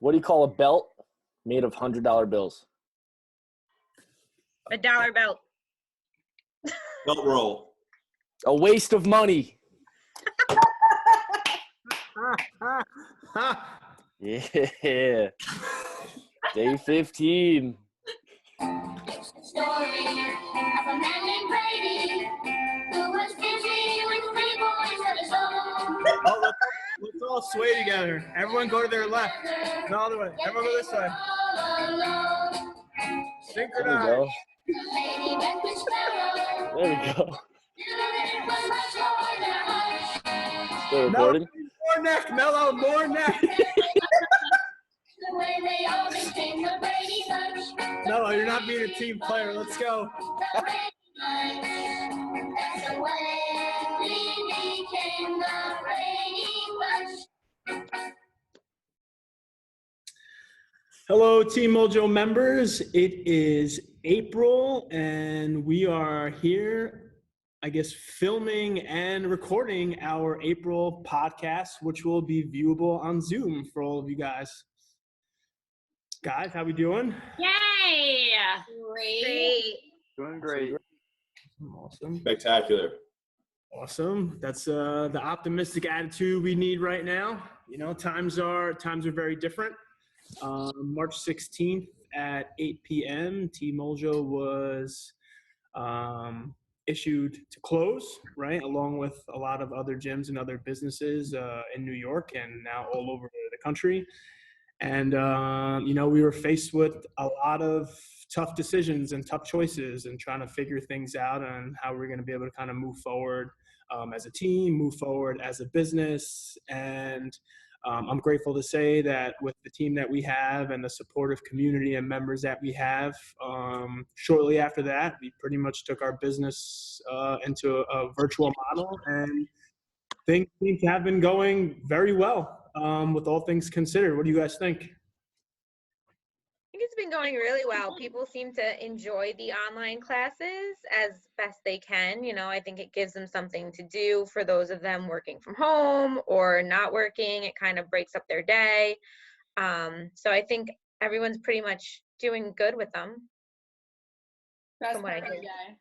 What do you call a belt made of $100 bills? A dollar belt. Belt roll. A waste of money. Yeah. Day 15. Story of a man named Brady who was busy with 3 boys of his own. Oh, let's all sway together. Everyone go to their left. And all the way. Everyone go this way. There we Synchronize. go. Lady met the sparrow. There we go. It was much more than a hush. Still recording? More neck, Mello, more neck. The way they all became the Brady Bunch. Mello, you're not being a team player. Let's go. The Brady Bunch. That's the way we became the Brady Bunch. Hello, Team Moljo members. It is April, and we are here, I guess, filming and recording our April podcast, which will be viewable on Zoom for all of you guys. Guys, how we doing? Yay! Great. Doing great. Awesome. Spectacular. Awesome. That's the optimistic attitude we need right now. You know, times are very different. March 16th at 8 p.m., Team Moljo was issued to close, right, along with a lot of other gyms and other businesses in New York and now all over the country. And, you know, we were faced with a lot of tough decisions and tough choices and trying to figure things out on how we're going to be able to kind of move forward as a team, move forward as a business. And I'm grateful to say that with the team that we have and the supportive community and members that we have, shortly after that, we pretty much took our business into a virtual model, and things seem to have been going very well with all things considered. What do you guys think? I think it's been going really well. People seem to enjoy the online classes as best they can. You know, I think it gives them something to do for those of them working from home or not working. It kind of breaks up their day. So I think everyone's pretty much doing good with them. Best From what I part of the hear. day.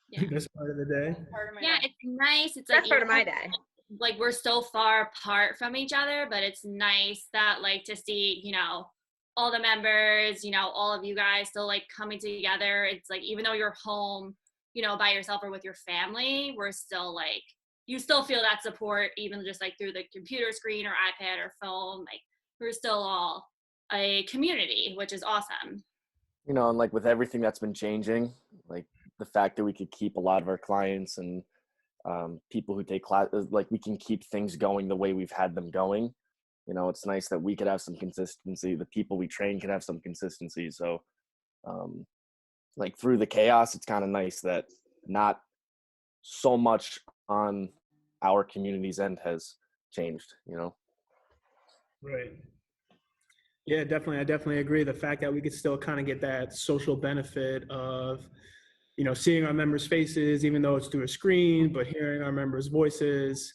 Yeah. This part of the day. Part of my Yeah, day. it's nice. It's That's like part of even my though, day. like we're so far apart from each other, but it's nice that like to see, you know, all the members, you know, all of you guys still like coming together. It's like even though you're home, you know, by yourself or with your family, we're still like you still feel that support even just like through the computer screen or iPad or phone. Like we're still all a community, which is awesome. You know, and like with everything that's been changing, like the fact that we could keep a lot of our clients and people who take classes, like we can keep things going the way we've had them going. You know, it's nice that we could have some consistency. The people we train can have some consistency. So, like through the chaos, it's kind of nice that not so much on our community's end has changed, you know? Right. Yeah, definitely. I definitely agree. The fact that we could still kind of get that social benefit of, you know, seeing our members' faces, even though it's through a screen, but hearing our members' voices,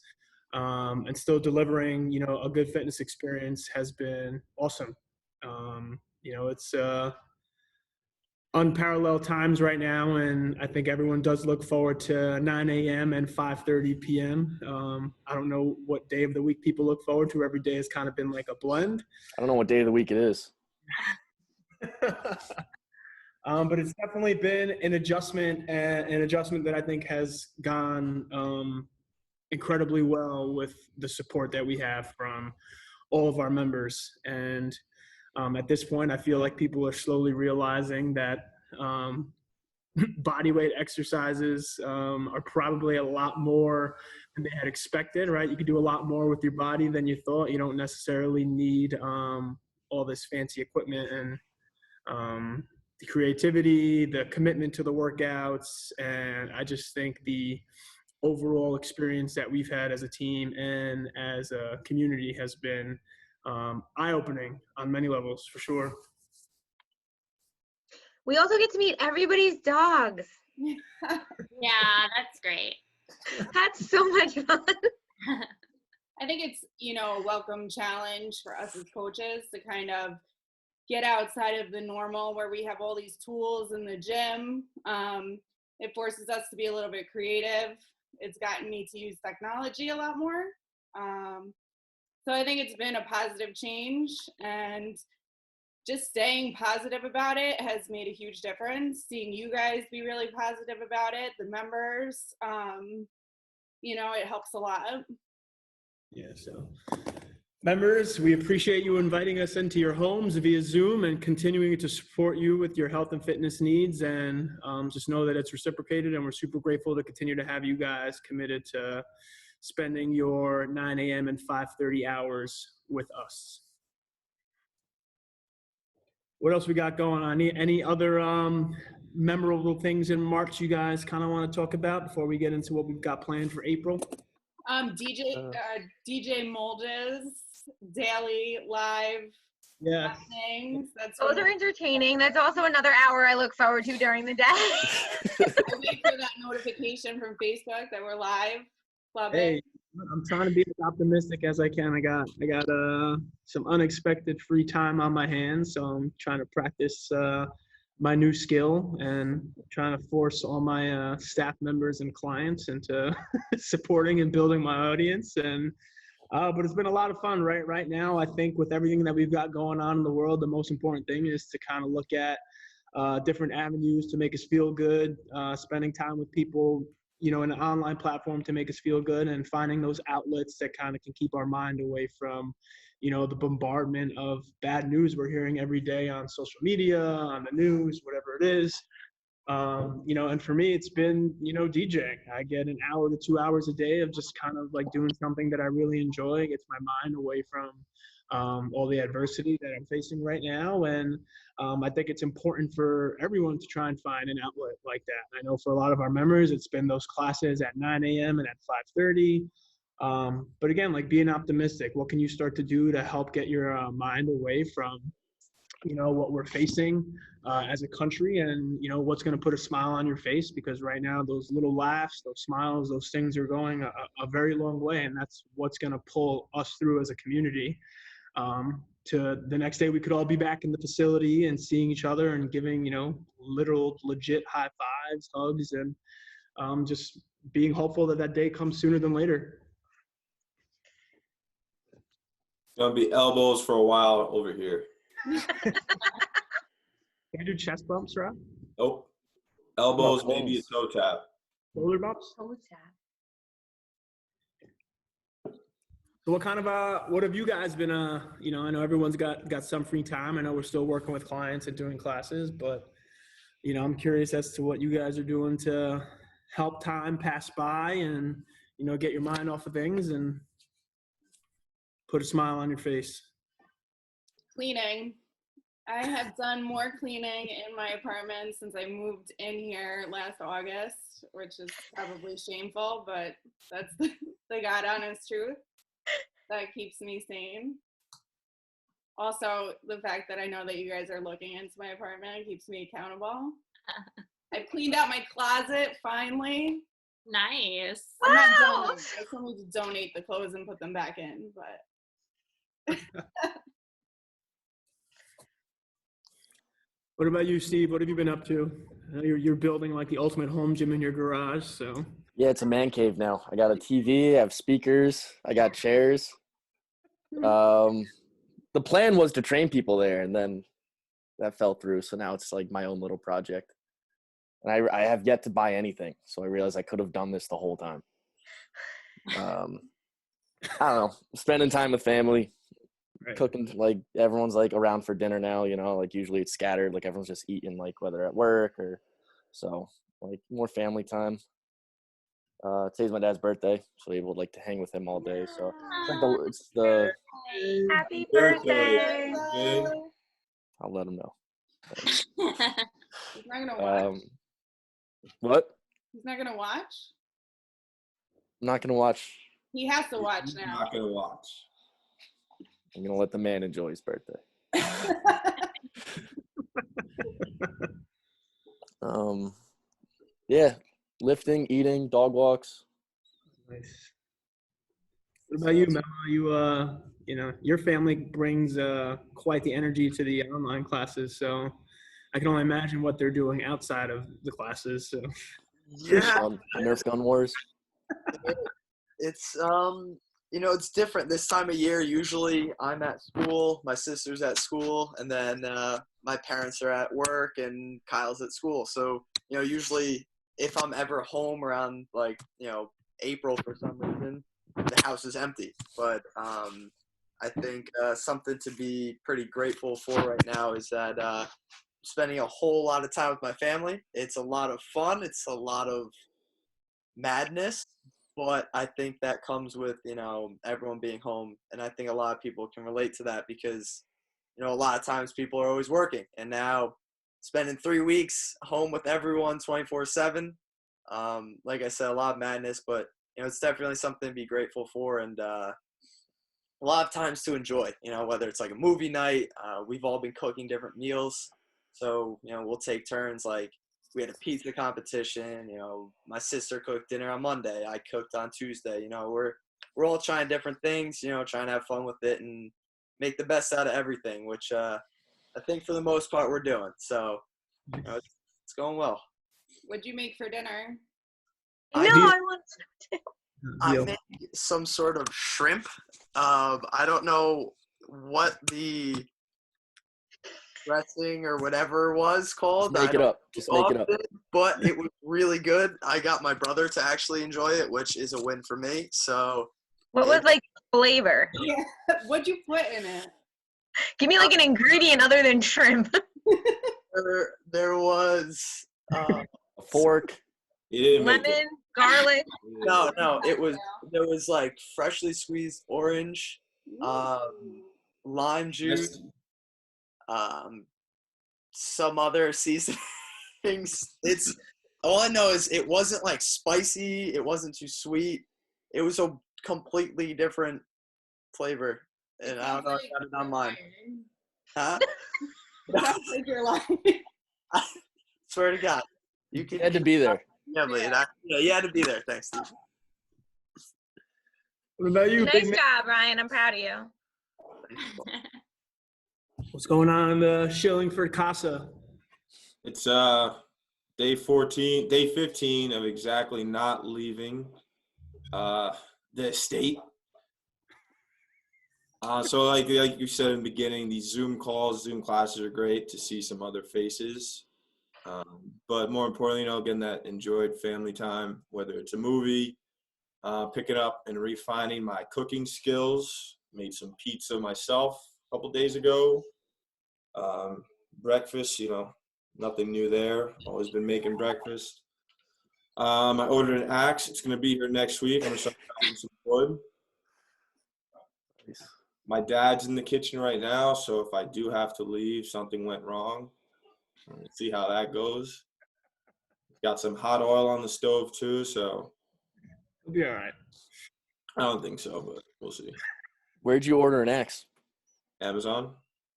and still delivering, you know, a good fitness experience has been awesome. You know, it's unparalleled times right now, and I think everyone does look forward to 9 a.m. and 5:30 p.m. I don't know what day of the week people look forward to. Every day has kind of been like a blend. I don't know what day of the week it is. But it's definitely been an adjustment that I think has gone incredibly well with the support that we have from all of our members. And at this point, I feel like people are slowly realizing that body weight exercises are probably a lot more than they had expected, right? You can do a lot more with your body than you thought. You don't necessarily need all this fancy equipment, and the creativity, the commitment to the workouts. And I just think the overall experience that we've had as a team and as a community has been eye-opening on many levels, for sure. We also get to meet everybody's dogs. Yeah, that's great. That's so much fun. I think it's, a welcome challenge for us as coaches to kind of get outside of the normal where we have all these tools in the gym. It forces us to be a little bit creative. It's gotten me to use technology a lot more. So I think it's been a positive change, and just staying positive about it has made a huge difference. Seeing you guys be really positive about it, the members, it helps a lot. Yeah, so members, we appreciate you inviting us into your homes via Zoom and continuing to support you with your health and fitness needs. And just know that it's reciprocated, and we're super grateful to continue to have you guys committed to spending your 9 a.m. and 5:30 hours with us. What else we got going on? Any other memorable things in March you guys kind of want to talk about before we get into what we've got planned for April? DJ Moljo's daily live things. Those are entertaining. That's also another hour I look forward to during the day. I wait for that notification from Facebook that we're live. Love it. I'm trying to be as optimistic as I can. I got some unexpected free time on my hands, so I'm trying to practice my new skill and trying to force all my staff members and clients into supporting and building my audience. And but it's been a lot of fun. Right now, I think with everything that we've got going on in the world, the most important thing is to kind of look at different avenues to make us feel good, spending time with people, in an online platform to make us feel good, and finding those outlets that kind of can keep our mind away from, the bombardment of bad news we're hearing every day on social media, on the news, whatever it is. And for me, it's been, DJing. I get an hour to 2 hours a day of just kind of like doing something that I really enjoy. It gets my mind away from all the adversity that I'm facing right now. And I think it's important for everyone to try and find an outlet like that. I know for a lot of our members, it's been those classes at 9 a.m. and at 5:30. But again, like being optimistic, what can you start to do to help get your mind away from, what we're facing as a country, and, what's going to put a smile on your face? Because right now, those little laughs, those smiles, those things are going a very long way. And that's what's going to pull us through as a community. To the next day we could all be back in the facility and seeing each other and giving, literal, legit high fives, hugs, and just being hopeful that day comes sooner than later. It's gonna be elbows for a while over here. Can you do chest bumps, Rob? Nope. Elbows, maybe a toe tap. Shoulder bumps? So what kind of what have you guys been I know everyone's got some free time. I know we're still working with clients and doing classes, but I'm curious as to what you guys are doing to help time pass by and get your mind off of things and put a smile on your face. Cleaning. I have done more cleaning in my apartment since I moved in here last August, which is probably shameful, but that's the God honest truth. That keeps me sane. Also, the fact that I know that you guys are looking into my apartment keeps me accountable. I cleaned out my closet finally. Nice. I'm not donating. I still need to donate the clothes and put them back in, but. What about you, Steve? What have you been up to? You're building like the ultimate home gym in your garage, so. Yeah, it's a man cave now. I got a TV, I have speakers, I got chairs. The plan was to train people there, and then that fell through. So now it's like my own little project. And I have yet to buy anything. So I realized I could have done this the whole time. I don't know, spending time with family, right. Cooking, like everyone's like around for dinner now, like usually it's scattered, like everyone's just eating, like whether at work or so, like more family time. Today's my dad's birthday, so able like to hang with him all day. So it's the Happy birthday. I'll let him know. He's not gonna watch. What? He's not gonna watch? I'm not gonna watch. He has to watch He's now. not gonna watch. I'm gonna let the man enjoy his birthday. Yeah, lifting, eating, dog walks. Nice. What about you, Mel? You know, your family brings quite the energy to the online classes, so I can only imagine what they're doing outside of the classes. So Yeah, Nerf gun wars. it's you know, it's different this time of year. Usually I'm at school, my sister's at school, and then my parents are at work and Kyle's at school. So, you know, usually if I'm ever home around like, you know, April for some reason, the house is empty. But I think something to be pretty grateful for right now is that spending a whole lot of time with my family. It's a lot of fun. It's a lot of madness, but I think that comes with, you know, everyone being home. And I think a lot of people can relate to that because, you know, a lot of times people are always working, and now spending 3 weeks home with everyone 24/7. Like I said, a lot of madness, but, you know, it's definitely something to be grateful for, and a lot of times to enjoy, you know, whether it's like a movie night. We've all been cooking different meals. So, you know, we'll take turns. Like, we had a pizza competition. You know, my sister cooked dinner on Monday. I cooked on Tuesday. You know, we're all trying different things. You know, trying to have fun with it and make the best out of everything, which I think for the most part we're doing. So, you know, it's going well. What'd you make for dinner? No, I- I want to. I Deal. made some sort of shrimp. I don't know what the dressing or whatever was called. Just make it up. Just make it up. But it was really good. I got my brother to actually enjoy it, which is a win for me. So What was like flavor? Yeah. What'd you put in it? Give me like an ingredient other than shrimp. there was A fork. He didn't make it. Lemon, garlic. no, there was like freshly squeezed orange, lime juice, some other seasonings. It's all I know is it wasn't like spicy, it wasn't too sweet. It was a completely different flavor, and I don't know if I got it on mine. Huh? Sounds like you're lying. Swear to God, you You can. had to be there. Yeah, but you had to be there. Thanks, Steve. what about you, Nice big man? job, Ryan. I'm proud of you. What's going on in the Shillingford Casa? It's day 15 of exactly not leaving the estate. So like you said in the beginning, these Zoom calls, Zoom classes are great to see some other faces. But more importantly, you know, getting that enjoyed family time, whether it's a movie, picking up and refining my cooking skills. Made some pizza myself a couple days ago. Breakfast, you know, nothing new there. Always been making breakfast. I ordered an axe. It's going to be here next week. I'm going to start chopping some wood. My dad's in the kitchen right now, so if I do have to leave, something went wrong. We'll see how that goes. Got some hot oil on the stove too, so It'll be all right. I don't think so, but we'll see. Where'd you order an axe? Amazon?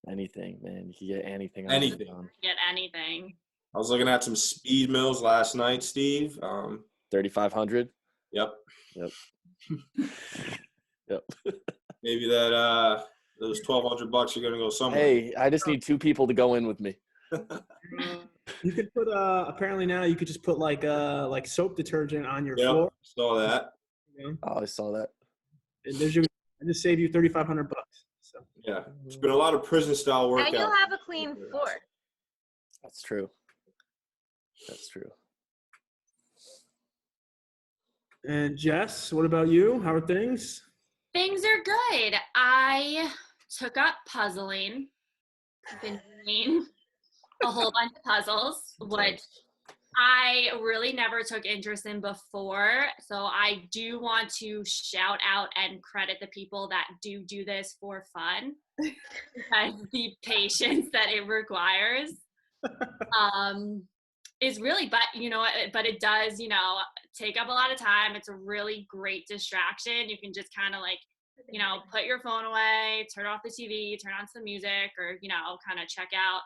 Anything, man. You can get anything. On Anything. Amazon. Get anything. I was looking at some speed mills last night, Steve. 3,500. Yep. Yep. Maybe that those $1,200 are gonna go somewhere. Hey, I just need 2 people to go in with me. You could put apparently now you could just put like soap detergent on your Yep, floor. saw that. You know? Oh, I saw that. And there's your, I just saved you $3,500. So Yeah, there's been a lot of prison style work. And you'll have a clean floor. That's true. That's true. and Jess, what about you? How are things? Things are good. I took up puzzling. I've been doing a whole bunch of puzzles, which I really never took interest in before. So I do want to shout out and credit the people that do this for fun because the patience that it requires is really, but it does, take up a lot of time. It's a really great distraction. You can just kind of like, put your phone away, turn off the TV, turn on some music, or, kind of check out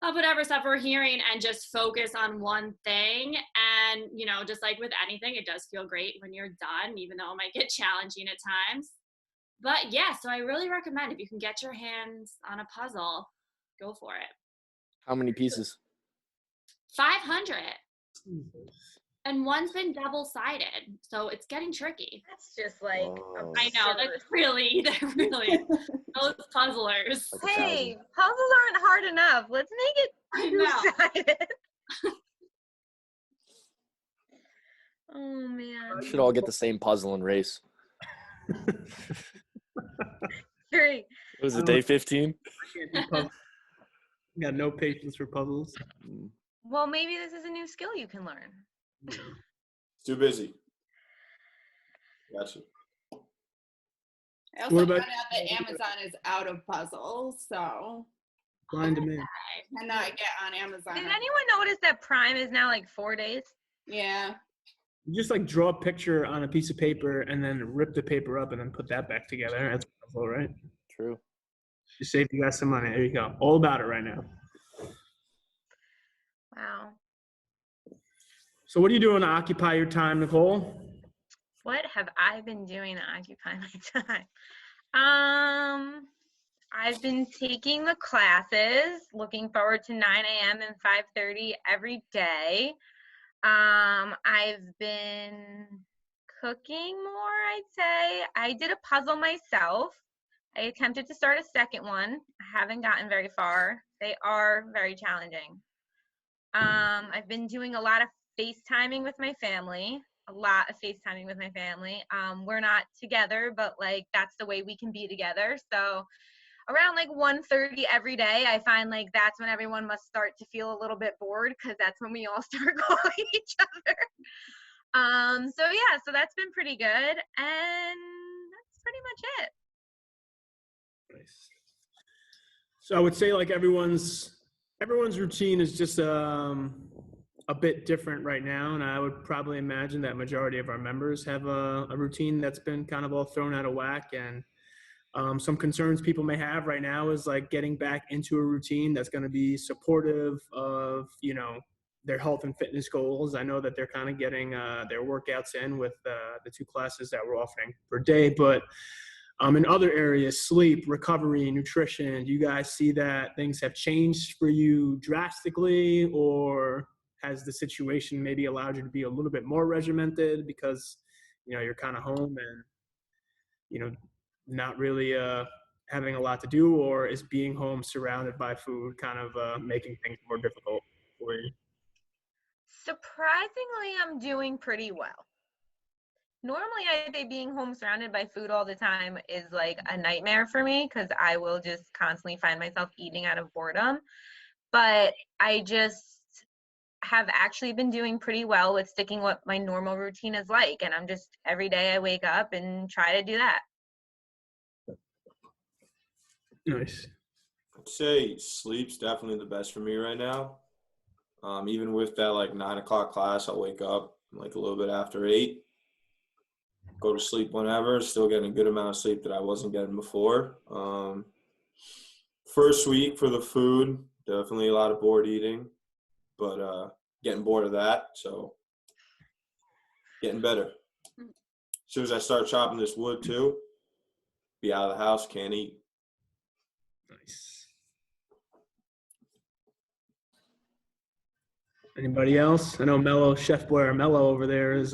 of whatever stuff we're hearing and just focus on one thing. And, you know, just like with anything, it does feel great when you're done, even though it might get challenging at times. But yeah, so I really recommend if you can get your hands on a puzzle, go for it. How many pieces? 500. And one's been double-sided, so it's getting tricky. That's just like Whoa. I know, that's really, they're really, those puzzlers. Like hey, puzzles aren't hard enough. Let's make it I know. two-sided. Oh man. We should all get the same puzzle and race. 3. What is it, day 15? Got no patience for puzzles. Well, maybe this is a new skill you can learn. It's too busy. Gotcha. I also What found about- out that Amazon is out of puzzles, so Blind to me. cannot get on Amazon. Did anyone notice that Prime is now like 4 days? Yeah. You just like draw a picture on a piece of paper and then rip the paper up and then put that back together. That's a puzzle, right? True. Just save you guys some money. There you go. All about it right now. Wow. So what are you doing to occupy your time, Nicole? What have I been doing to occupy my time? I've been taking the classes, looking forward to 9 a.m. and 5:30 every day. I've been cooking more, I'd say. I did a puzzle myself. I attempted to start a second one. I haven't gotten very far. They are very challenging. I've been doing a lot of FaceTiming with my family. We're not together, but like that's the way we can be together. So around like 1:30 every day, I find like that's when everyone must start to feel a little bit bored because that's when we all start calling each other. So yeah, so that's been pretty good, and that's pretty much it. Nice. So I would say like everyone's routine is just a bit different right now, and I would probably imagine that majority of our members have a routine that's been kind of all thrown out of whack. And some concerns people may have right now is like getting back into a routine that's going to be supportive of, you know, their health and fitness goals. I know that they're kind of getting their workouts in with the 2 classes that we're offering per day, but in other areas, sleep, recovery, nutrition, do you guys see that things have changed for you drastically, or has the situation maybe allowed you to be a little bit more regimented because, you know, you're kind of home and, you know, not really having a lot to do, or is being home surrounded by food kind of making things more difficult for you? Surprisingly, I'm doing pretty well. Normally, I'd say being home surrounded by food all the time is like a nightmare for me because I will just constantly find myself eating out of boredom. But I just have actually been doing pretty well with sticking what my normal routine is like. And I'm just, every day I wake up and try to do that. Nice. I'd say sleep's definitely the best for me right now. Even with that like 9 o'clock class, I'll wake up like a little bit after 8, go to sleep whenever, still getting a good amount of sleep that I wasn't getting before. First week for the food, definitely a lot of bored eating, but getting bored of that, so getting better. As soon as I start chopping this wood too, be out of the house, can't eat. Nice. Anybody else? I know Mello, Chef Blair Mello over there is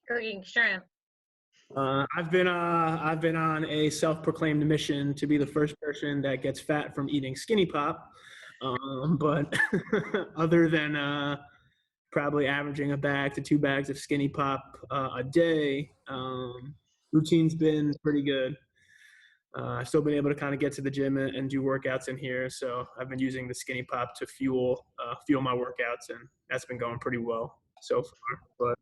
Cooking shrimp. I've been on a self-proclaimed mission to be the first person that gets fat from eating Skinny Pop, but other than probably averaging a bag to 2 bags of Skinny Pop a day, routine's been pretty good. I've still been able to kind of get to the gym and do workouts in here, so I've been using the Skinny Pop to fuel my workouts, and that's been going pretty well so far. But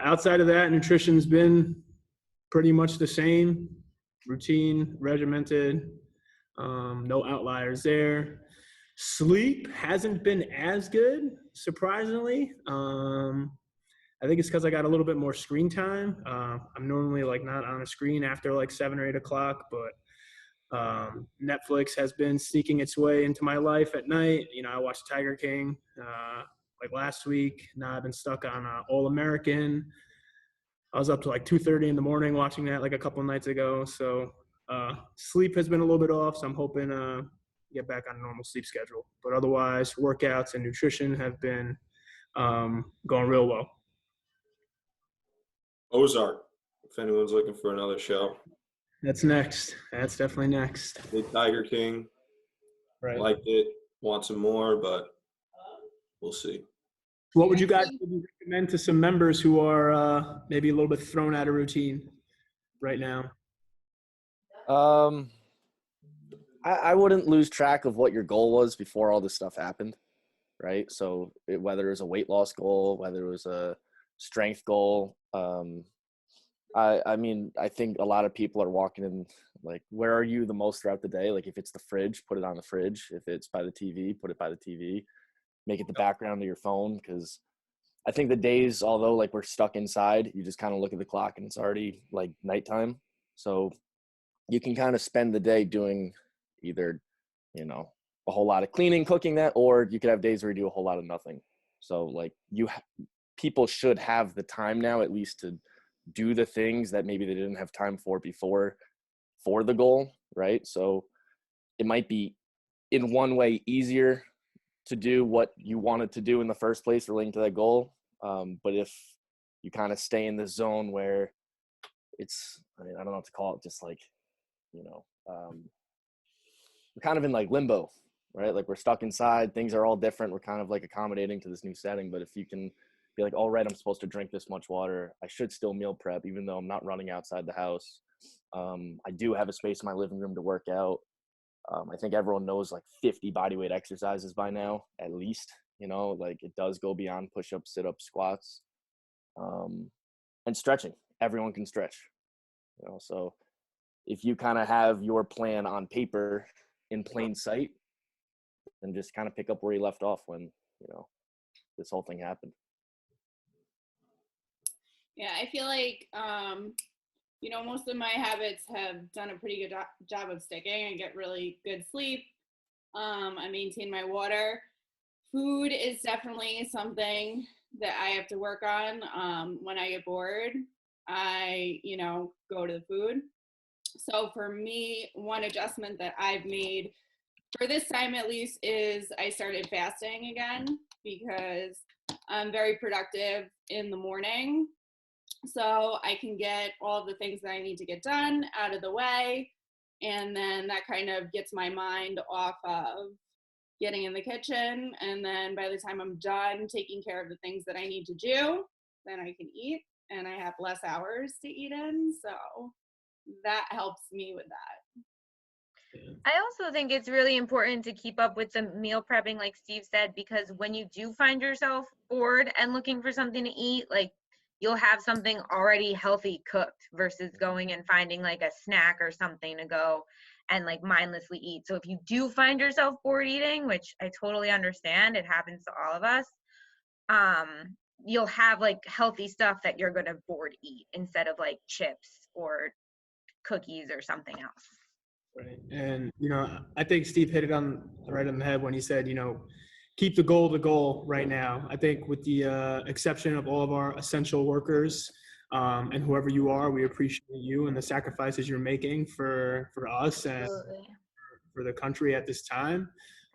outside of that, nutrition's been pretty much the same. Routine, regimented, no outliers there. Sleep hasn't been as good, surprisingly. I think it's because I got a little bit more screen time. I'm normally like not on a screen after like 7 or 8 o'clock, but Netflix has been sneaking its way into my life at night. I watched Tiger King like last week. Now I've been stuck on All American. I was up to like 2:30 in the morning watching that like a couple of nights ago. So sleep has been a little bit off. So I'm hoping get back on a normal sleep schedule. But otherwise, workouts and nutrition have been going real well. Ozark, if anyone's looking for another show. That's next. That's definitely next. The Tiger King, Right. liked it, want some more, but we'll see. What would you guys recommend to some members who are maybe a little bit thrown out of routine right now? I wouldn't lose track of what your goal was before all this stuff happened, right? So whether it was a weight loss goal, whether it was a strength goal, I mean, I think a lot of people are walking in like, where are you the most throughout the day? Like if it's the fridge, put it on the fridge. If it's by the TV, put it by the TV. Make it the background of your phone, because I think the days, although like we're stuck inside, you just kind of look at the clock and it's already like nighttime. So you can kind of spend the day doing either, a whole lot of cleaning, cooking that, or you could have days where you do a whole lot of nothing. So like people should have the time now at least to do the things that maybe they didn't have time for before for the goal, right? So it might be in one way easier to do what you wanted to do in the first place relating to that goal. But if you kind of stay in the zone where it's, I don't know what to call it, just like, we're kind of in like limbo, right? Like we're stuck inside, things are all different. We're kind of like accommodating to this new setting. But if you can be like, all right, I'm supposed to drink this much water, I should still meal prep, even though I'm not running outside the house. I do have a space in my living room to work out. I think everyone knows like 50 bodyweight exercises by now, at least, like it does go beyond push-ups, sit-ups, squats, and stretching. Everyone can stretch, so if you kind of have your plan on paper in plain sight, then just kind of pick up where you left off when, this whole thing happened. Yeah, I feel like, most of my habits have done a pretty good job of sticking. I get really good sleep. I maintain my water. Food is definitely something that I have to work on. When I get bored, I, go to the food. So for me, one adjustment that I've made for this time at least is I started fasting again, because I'm very productive in the morning. So I can get all the things that I need to get done out of the way. And then that kind of gets my mind off of getting in the kitchen. And then by the time I'm done taking care of the things that I need to do, then I can eat and I have less hours to eat in. So that helps me with that. I also think it's really important to keep up with the meal prepping, like Steve said, because when you do find yourself bored and looking for something to eat, like you'll have something already healthy cooked versus going and finding like a snack or something to go and like mindlessly eat. So if you do find yourself bored eating, which I totally understand, it happens to all of us, you'll have like healthy stuff that you're gonna bored eat instead of like chips or cookies or something else. Right. And, I think Steve hit it right on the head when he said, keep the goal right now. I think with the exception of all of our essential workers and whoever you are, we appreciate you and the sacrifices you're making for us and for the country at this time.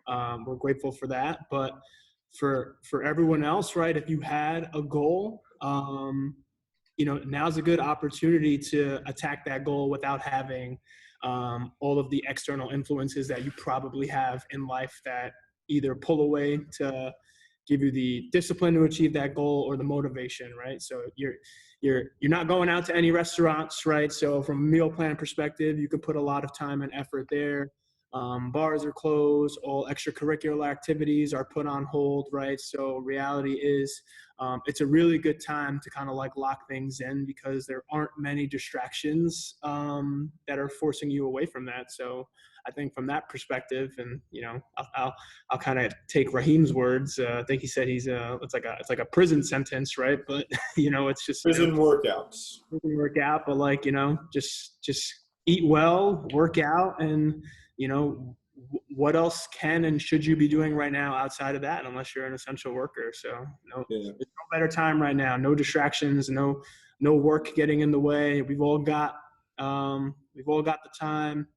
We're grateful for that. But for everyone else, right, if you had a goal, now's a good opportunity to attack that goal without having all of the external influences that you probably have in life that either pull away to give you the discipline to achieve that goal or the motivation, right? So you're not going out to any restaurants, right? So from a meal plan perspective, you can put a lot of time and effort there. Bars are closed, all extracurricular activities are put on hold, right? So reality is it's a really good time to kind of like lock things in because there aren't many distractions that are forcing you away from that. So I think from that perspective, and I'll kind of take Raheem's words. I think he said it's like a prison sentence, right? But it's just prison workouts. Prison workout, but like just eat well, work out, and what else can and should you be doing right now outside of that, unless you're an essential worker? So Yeah. there's no better time right now. No distractions, no work getting in the way. We've all got the time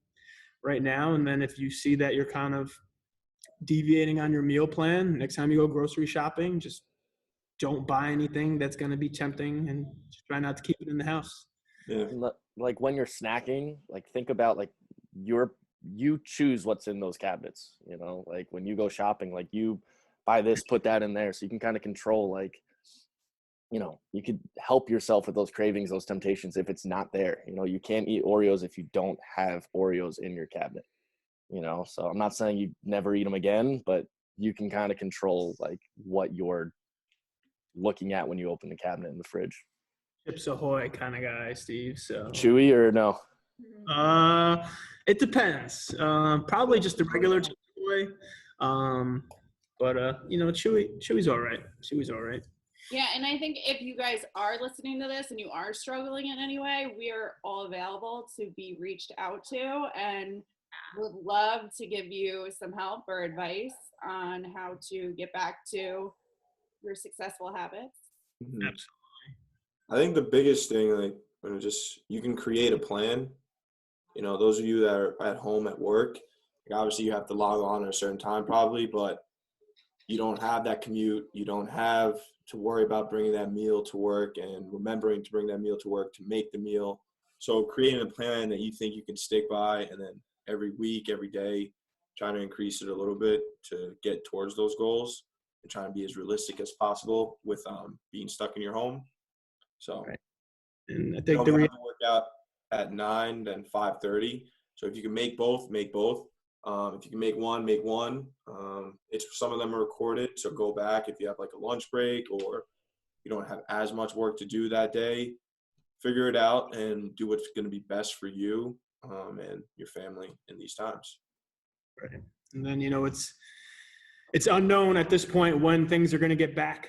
right now. And then if you see that you're kind of deviating on your meal plan, next time you go grocery shopping, just don't buy anything that's going to be tempting, and just try not to keep it in the house. Yeah. Like when you're snacking, like think about like you choose what's in those cabinets, like when you go shopping, like you buy this, put that in there, so you can kind of control, like, you could help yourself with those cravings, those temptations if it's not there. You can't eat Oreos if you don't have Oreos in your cabinet, so I'm not saying you never eat them again, but you can kind of control like what you're looking at when you open the cabinet in the fridge. Chips Ahoy kind of guy, Steve. So Chewy or no? It depends. Probably just the regular Chips Ahoy. But Chewy's all right. Chewy's all right. Yeah, and I think if you guys are listening to this and you are struggling in any way, we are all available to be reached out to, and would love to give you some help or advice on how to get back to your successful habits. Mhm. Absolutely. I think the biggest thing, like, you can create a plan. Those of you that are at home at work, like, obviously you have to log on at a certain time probably, but you don't have that commute. You don't have to worry about bringing that meal to work and remembering to bring that meal to work to make the meal. So creating a plan that you think you can stick by, and then every week, every day, trying to increase it a little bit to get towards those goals, and trying to be as realistic as possible with being stuck in your home. So Right. And I you think don't have to work out at 9, then 5:30. So if you can make both, make both. If you can make one, make one. Some of them are recorded, so go back if you have like a lunch break or you don't have as much work to do that day. Figure it out and do what's going to be best for you and your family in these times. Right. And then it's unknown at this point when things are going to get back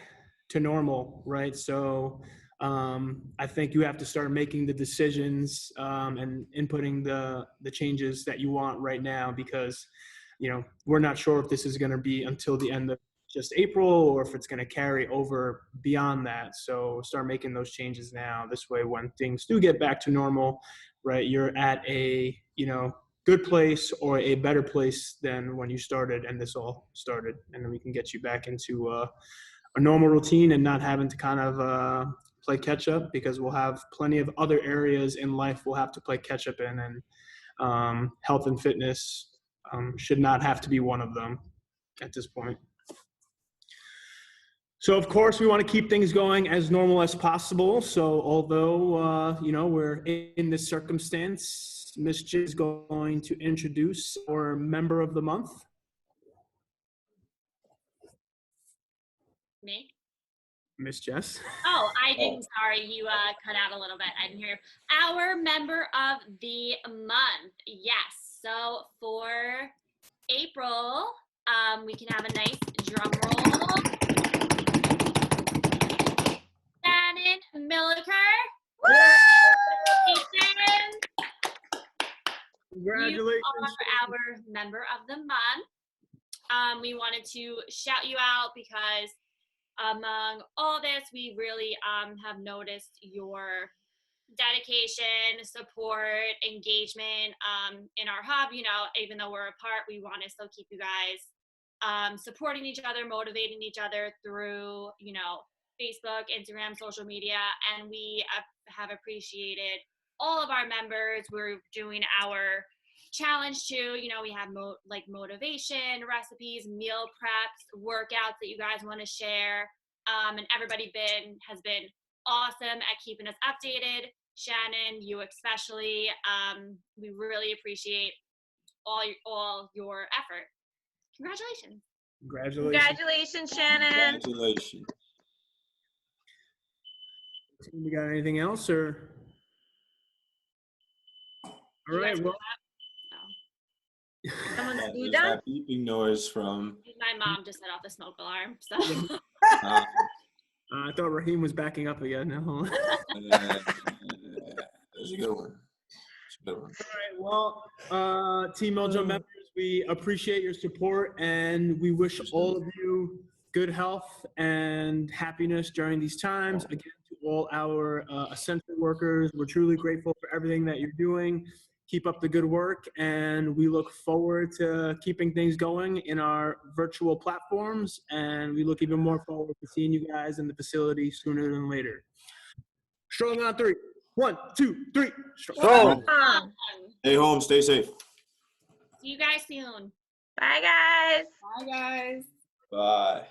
to normal, right? So I think you have to start making the decisions and inputting the changes that you want right now, because we're not sure if this is going to be until the end of just April or if it's going to carry over beyond that. So start making those changes now. This way, when things do get back to normal, right, you're at a good place or a better place than when you started and this all started, and then we can get you back into a normal routine and not having to kind of play catch up, because we'll have plenty of other areas in life we'll have to play catch up in, and health and fitness should not have to be one of them at this point. So of course we want to keep things going as normal as possible. So although we're in this circumstance, Ms. J is going to introduce our member of the month. Me? Miss Jess. Oh, I didn't. Sorry, you cut out a little bit. I didn't hear. Our member of the month. Yes. So for April, we can have a nice drum roll. Shannon Milliker. Congratulations. You are our member of the month. We wanted to shout you out because among all this, we really have noticed your dedication, support, engagement in our hub. Even though we're apart, we want to still keep you guys supporting each other, motivating each other through, Facebook, Instagram, social media. And we have appreciated all of our members. We're doing our challenge too. We have motivation, recipes, meal preps, workouts that you guys want to share. And everybody has been awesome at keeping us updated. Shannon, you especially. We really appreciate all your effort. Congratulations. Congratulations, Shannon. Congratulations. You got anything else, or? All right. Well. Someone's There's food that beeping noise from. My mom just set off the smoke alarm. So. I thought Raheem was backing up again. No. There's a good one. Good one. All right. Well, Team Moljo members, we appreciate your support, and we wish all of you good health and happiness during these times. Again, to all our essential workers, we're truly grateful for everything that you're doing. Keep up the good work, and we look forward to keeping things going in our virtual platforms, and we look even more forward to seeing you guys in the facility sooner than later. Strolling on 3. 1, 2, 3. Strong. Stay home. Stay safe. See you guys soon. Bye, guys. Bye, guys. Bye.